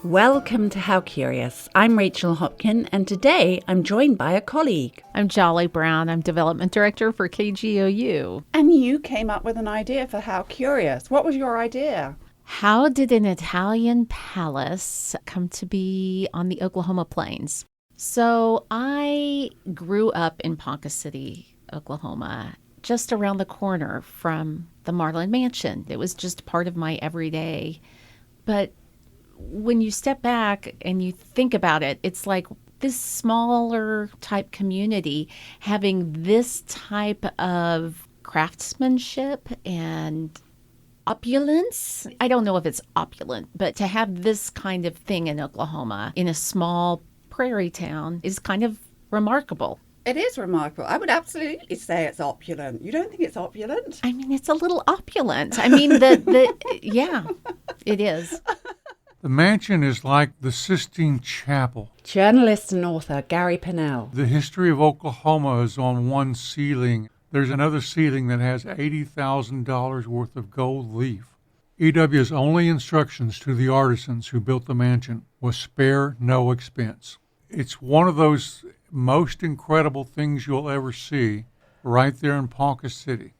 Welcome to How Curious. I'm Rachel Hopkin, and today I'm joined by a colleague. I'm Jolly Brown. I'm Development Director for KGOU. And you came up with an idea for How Curious. What was your idea? How did an Italian palace come to be on the Oklahoma plains? So I grew up in Ponca City, Oklahoma, just around the corner from the Marland Mansion. It was just part of my everyday. But when you step back and you think about it, it's like this smaller type community having this type of craftsmanship and opulence. I don't know if it's opulent, but to have this kind of thing in Oklahoma in a small prairie town is kind of remarkable. It is remarkable. I would absolutely say it's opulent. You don't think it's opulent? I mean, it's a little opulent. I mean, yeah, it is. The mansion is like the Sistine Chapel. Journalist and author Gary Pinnell. The history of Oklahoma is on one ceiling. There's another ceiling that has $80,000 worth of gold leaf. EW's only instructions to the artisans who built the mansion was spare no expense. It's one of those most incredible things you'll ever see right there in Ponca City.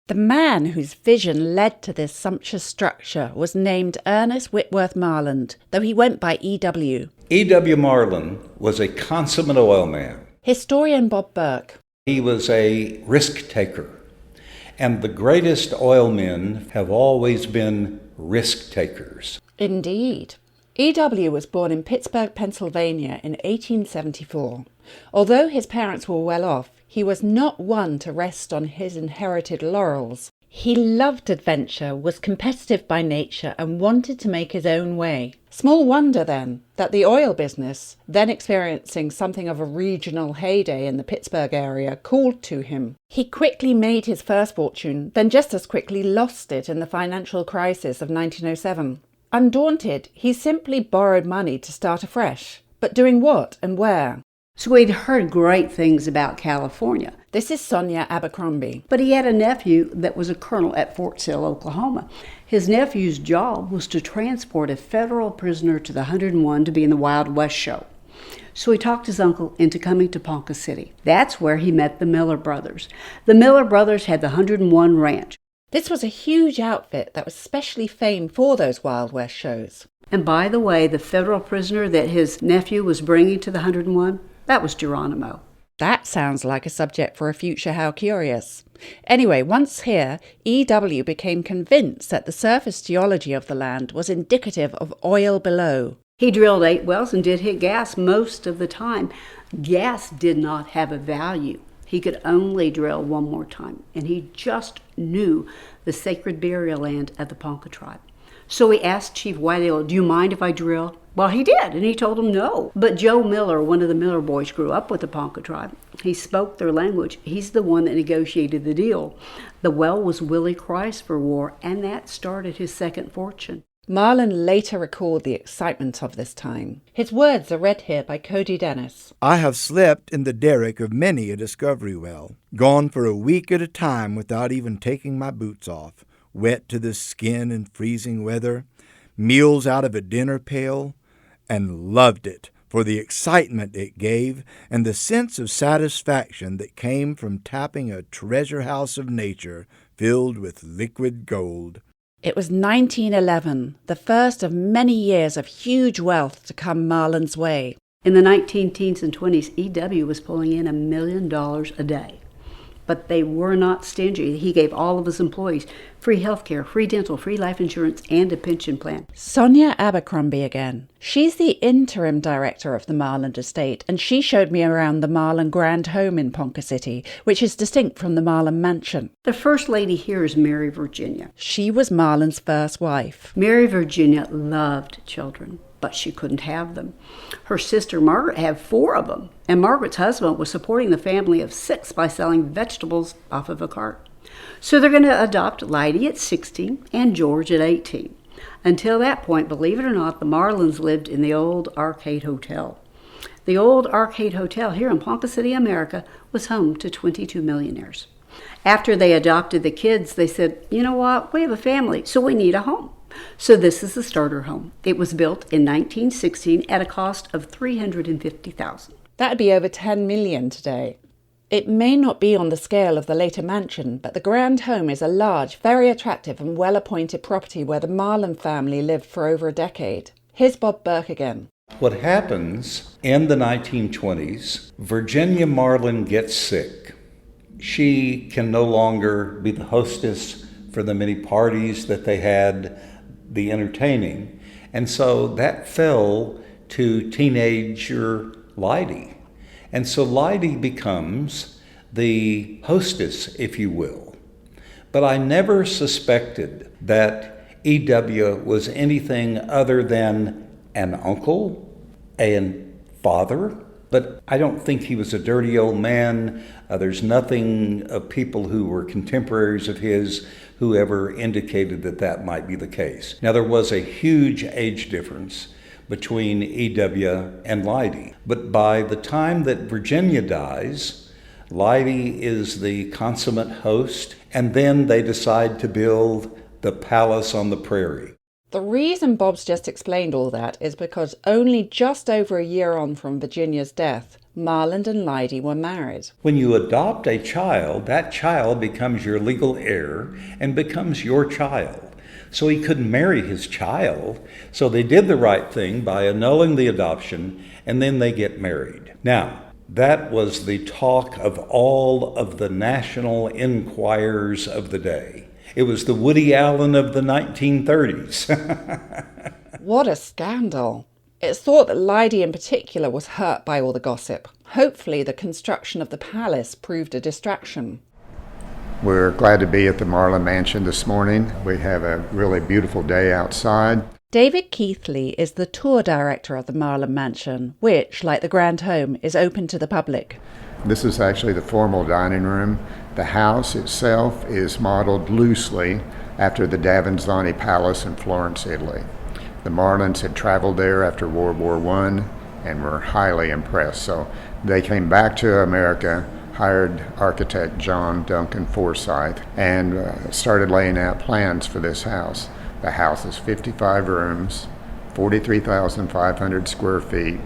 The man whose vision led to this sumptuous structure was named Ernest Whitworth Marland, though he went by E.W. E.W. Marland was a consummate oil man. Historian Bob Burke. He was a risk taker. And the greatest oil men have always been risk takers. Indeed. E.W. was born in Pittsburgh, Pennsylvania in 1874. Although his parents were well off, he was not one to rest on his inherited laurels. He loved adventure, was competitive by nature, and wanted to make his own way. Small wonder, then, that the oil business, then experiencing something of a regional heyday in the Pittsburgh area, called to him. He quickly made his first fortune, then just as quickly lost it in the financial crisis of 1907. Undaunted, he simply borrowed money to start afresh. But doing what and where? So he'd heard great things about California. This is Sonia Abercrombie. But he had a nephew that was a colonel at Fort Sill, Oklahoma. His nephew's job was to transport a federal prisoner to the 101 to be in the Wild West show. So he talked his uncle into coming to Ponca City. That's where he met the Miller brothers. The Miller brothers had the 101 Ranch. This was a huge outfit that was specially famed for those Wild West shows. And by the way, the federal prisoner that his nephew was bringing to the 101, that was Geronimo. That sounds like a subject for a future How Curious. Anyway, once here, E.W. became convinced that the surface geology of the land was indicative of oil below. He drilled 8 wells and did hit gas most of the time. Gas did not have a value. He could only drill one more time, and he just knew the sacred burial land of the Ponca tribe. So he asked Chief Whitetail, "Do you mind if I drill?" Well, he did, and he told him no. But Joe Miller, one of the Miller boys, grew up with the Ponca tribe. He spoke their language. He's the one that negotiated the deal. The well was Willie Chrysler War, and that started his second fortune. Marland later recalled the excitement of this time. His words are read here by Cody Dennis. I have slept in the derrick of many a discovery well, gone for a week at a time without even taking my boots off, wet to the skin in freezing weather, meals out of a dinner pail, and loved it for the excitement it gave and the sense of satisfaction that came from tapping a treasure house of nature filled with liquid gold. It was 1911, the first of many years of huge wealth to come Marland's way. In the 1910s and 20s, E.W. was pulling in $1 million a day. But they were not stingy. He gave all of his employees free health care, free dental, free life insurance, and a pension plan. Sonia Abercrombie again. She's the interim director of the Marland estate, and she showed me around the Marland Grand Home in Ponca City, which is distinct from the Marland Mansion. The first lady here is Mary Virginia. She was Marland's first wife. Mary Virginia loved children, but she couldn't have them. Her sister Margaret had 4 of them, and Margaret's husband was supporting the family of 6 by selling vegetables off of a cart. So they're going to adopt Lydia at 16 and George at 18. Until that point, believe it or not, the Marlands lived in the old Arcade Hotel. The old Arcade Hotel here in Ponca City, America, was home to 22 millionaires. After they adopted the kids, they said, you know what, we have a family, so we need a home. So this is the starter home. It was built in 1916 at a cost of $350,000. That'd be over 10 million today. It may not be on the scale of the later mansion, but the Grand Home is a large, very attractive and well-appointed property where the Marland family lived for over a decade. Here's Bob Burke again. What happens in the 1920s, Virginia Marland gets sick. She can no longer be the hostess for the many parties that they had, the entertaining. And so that fell to teenager Leidy. And so Leidy becomes the hostess, if you will. But I never suspected that E.W. was anything other than an uncle, a father, but I don't think he was a dirty old man. There's nothing of people who were contemporaries of his who ever indicated that that might be the case. Now, there was a huge age difference between E.W. and Leidy, but by the time that Virginia dies, Leidy is the consummate host, and then they decide to build the palace on the prairie. The reason Bob's just explained all that is because only just over a year on from Virginia's death, Marland and Leidy were married. When you adopt a child, that child becomes your legal heir and becomes your child. So he couldn't marry his child, so they did the right thing by annulling the adoption, and then they get married. Now, that was the talk of all of the national enquirers of the day. It was the Woody Allen of the 1930s. What a scandal. It's thought that Leidy in particular was hurt by all the gossip. Hopefully the construction of the palace proved a distraction. We're glad to be at the Marland Mansion this morning. We have a really beautiful day outside. David Keithley is the tour director of the Marland Mansion, which, like the Grand Home, is open to the public. This is actually the formal dining room. The house itself is modeled loosely after the Davanzani Palace in Florence, Italy. The Marlands had traveled there after World War I and were highly impressed. So they came back to America, hired architect John Duncan Forsyth, and started laying out plans for this house. The house is 55 rooms, 43,500 square feet,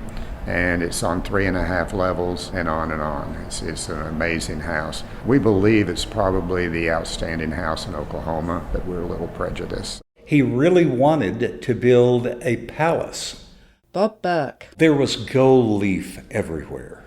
and it's on 3.5 levels and on and on. It's an amazing house. We believe it's probably the outstanding house in Oklahoma, but we're a little prejudiced. He really wanted to build a palace. Bob Burke. There was gold leaf everywhere.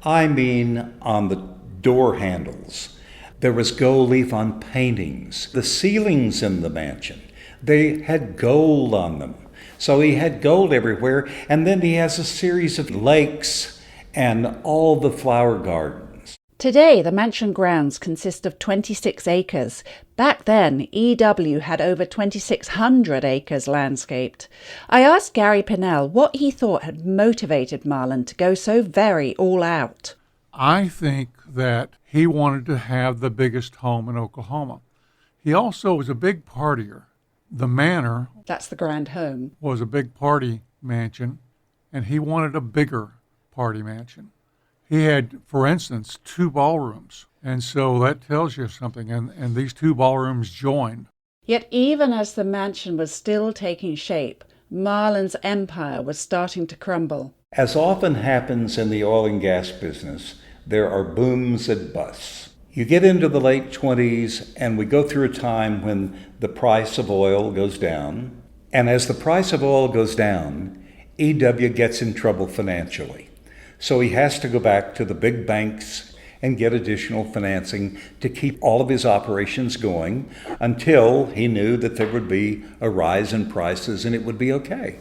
I mean, on the door handles. There was gold leaf on paintings. The ceilings in the mansion, they had gold on them. So he had gold everywhere, and then he has a series of lakes and all the flower gardens. Today, the mansion grounds consist of 26 acres. Back then, E.W. had over 2,600 acres landscaped. I asked Gary Pinnell what he thought had motivated Marland to go so very all out. I think that he wanted to have the biggest home in Oklahoma. He also was a big partier. The manor, that's the Grand Home, was a big party mansion, and he wanted a bigger party mansion. He had, for instance, 2 ballrooms, and so that tells you something, and these 2 ballrooms joined. Yet even as the mansion was still taking shape, Marland's empire was starting to crumble. As often happens in the oil and gas business, there are booms and busts. You get into the late 20s, and we go through a time when the price of oil goes down. And as the price of oil goes down, E.W. gets in trouble financially. So he has to go back to the big banks and get additional financing to keep all of his operations going until he knew that there would be a rise in prices and it would be okay.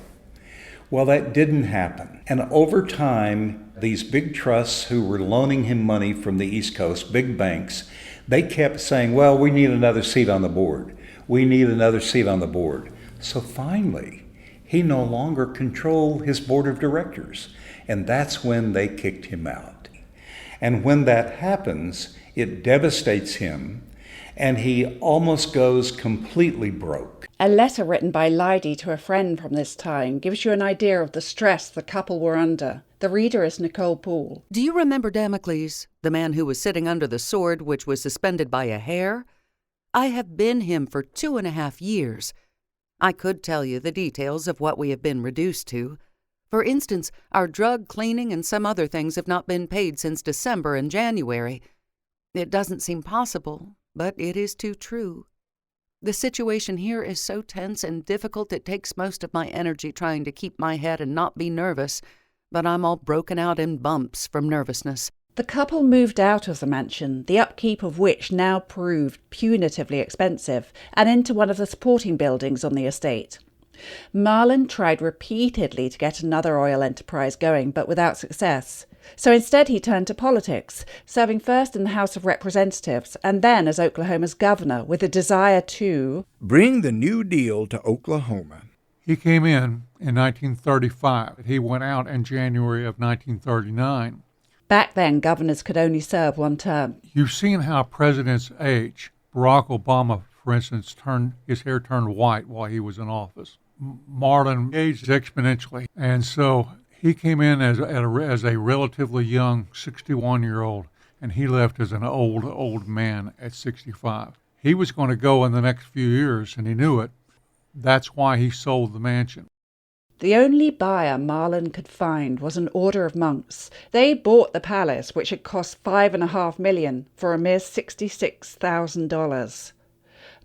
Well, that didn't happen. And over time, these big trusts who were loaning him money from the East Coast, big banks, they kept saying, well, we need another seat on the board. We need another seat on the board. So finally, he no longer controlled his board of directors. And that's when they kicked him out. And when that happens, it devastates him, and he almost goes completely broke. A letter written by Leidy to a friend from this time gives you an idea of the stress the couple were under. The reader is Nicole Poole. Do you remember Damocles, the man who was sitting under the sword which was suspended by a hair? I have been him for 2.5 years. I could tell you the details of what we have been reduced to. For instance, our drug cleaning and some other things have not been paid since December and January. It doesn't seem possible, but it is too true. The situation here is so tense and difficult it takes most of my energy trying to keep my head and not be nervous, but I'm all broken out in bumps from nervousness. The couple moved out of the mansion, the upkeep of which now proved punitively expensive, and into one of the supporting buildings on the estate. Marland tried repeatedly to get another oil enterprise going, but without success. So instead he turned to politics, serving first in the House of Representatives and then as Oklahoma's governor, with a desire to bring the New Deal to Oklahoma. He came in 1935. He went out in January of 1939. Back then, governors could only serve one term. You've seen how presidents age. Barack Obama, for instance, his hair turned white while he was in office. Marland aged exponentially, and so he came in as a relatively young 61-year-old, and he left as an old man at 65. He was going to go in the next few years, and he knew it. That's why he sold the mansion. The only buyer Marland could find was an order of monks. They bought the palace, which had cost $5.5 million, for a mere $66,000.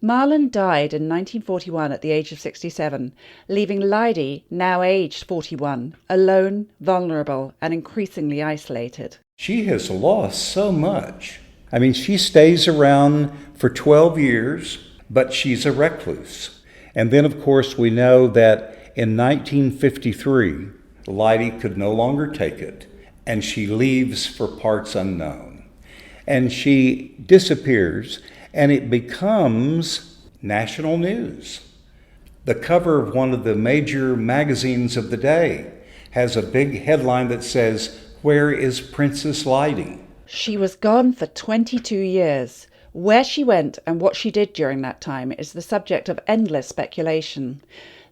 Marland died in 1941 at the age of 67, leaving Lydie, now aged 41, alone, vulnerable, and increasingly isolated. She has lost so much. I mean, she stays around for 12 years, but she's a recluse. And then, of course, we know that in 1953, Lydie could no longer take it, and she leaves for parts unknown. And she disappears, and it becomes national news. The cover of one of the major magazines of the day has a big headline that says, "Where is Princess Lydie?" She was gone for 22 years. Where she went and what she did during that time is the subject of endless speculation.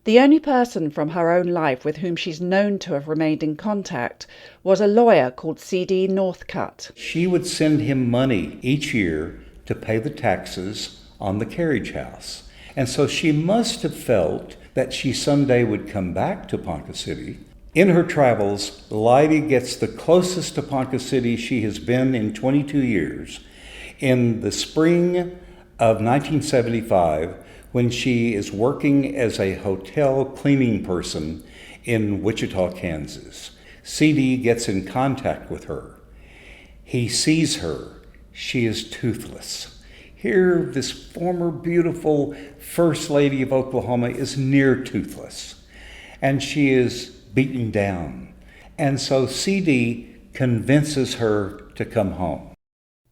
The only person from her own life with whom she's known to have remained in contact was a lawyer called C.D. Northcutt. She would send him money each year to pay the taxes on the carriage house. And so she must have felt that she someday would come back to Ponca City. In her travels, Lydie gets the closest to Ponca City she has been in 22 years. In the spring of 1975, when she is working as a hotel cleaning person in Wichita, Kansas, C.D. gets in contact with her. He sees her. She is toothless. Here, this former beautiful First Lady of Oklahoma is near toothless, and she is beaten down. And so C.D. convinces her to come home.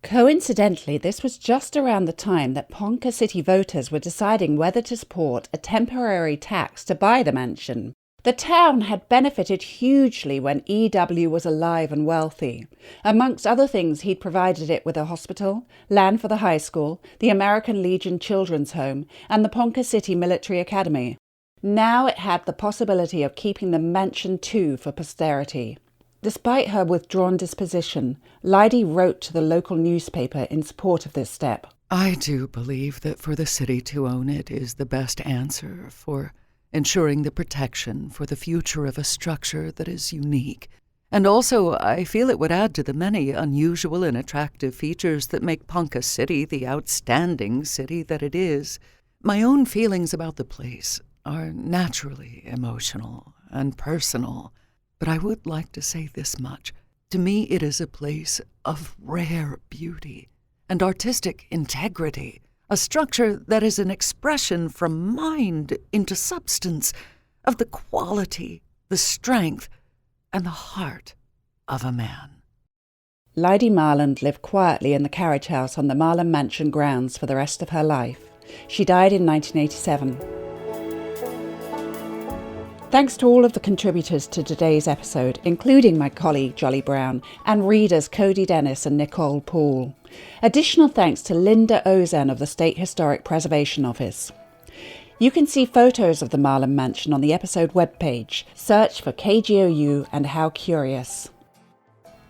Coincidentally, this was just around the time that Ponca City voters were deciding whether to support a temporary tax to buy the mansion. The town had benefited hugely when E.W. was alive and wealthy. Amongst other things, he'd provided it with a hospital, land for the high school, the American Legion Children's Home, and the Ponca City Military Academy. Now it had the possibility of keeping the mansion too for posterity. Despite her withdrawn disposition, Lydie wrote to the local newspaper in support of this step. I do believe that for the city to own it is the best answer for ensuring the protection for the future of a structure that is unique. And also, I feel it would add to the many unusual and attractive features that make Ponca City the outstanding city that it is. My own feelings about the place are naturally emotional and personal. But I would like to say this much. To me, it is a place of rare beauty and artistic integrity, a structure that is an expression from mind into substance of the quality, the strength, and the heart of a man. Lydie Marland lived quietly in the carriage house on the Marland Mansion grounds for the rest of her life. She died in 1987. Thanks to all of the contributors to today's episode, including my colleague Jolly Brown and readers Cody Dennis and Nicole Poole. Additional thanks to Linda Ozen of the State Historic Preservation Office. You can see photos of the Marland Mansion on the episode webpage. Search for KGOU and How Curious.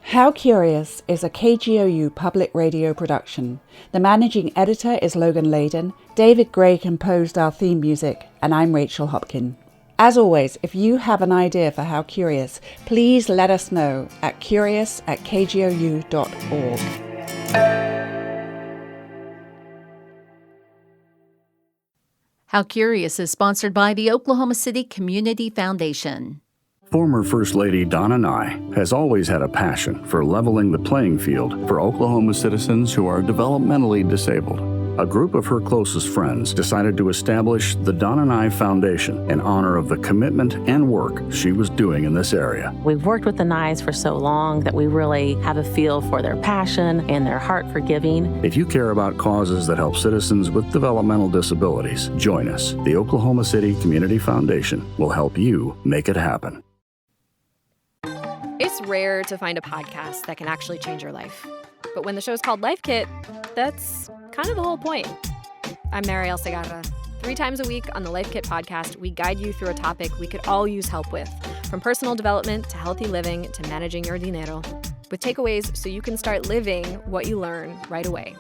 How Curious is a KGOU public radio production. The managing editor is Logan Layden, David Gray composed our theme music, and I'm Rachel Hopkin. As always, if you have an idea for How Curious, please let us know at curious@kgou.org. How Curious is sponsored by the Oklahoma City Community Foundation. Former First Lady Donna Nye has always had a passion for leveling the playing field for Oklahoma citizens who are developmentally disabled. A group of her closest friends decided to establish the Donna Nye Foundation in honor of the commitment and work she was doing in this area. We've worked with the Nyes for so long that we really have a feel for their passion and their heart for giving. If you care about causes that help citizens with developmental disabilities, join us. The Oklahoma City Community Foundation will help you make it happen. It's rare to find a podcast that can actually change your life. But when the show's called Life Kit, that's kind of the whole point. I'm Mariel Segarra. 3 times a week on the Life Kit podcast, we guide you through a topic we could all use help with, from personal development to healthy living to managing your dinero, with takeaways so you can start living what you learn right away.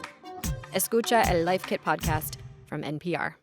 Escucha el Life Kit podcast from NPR.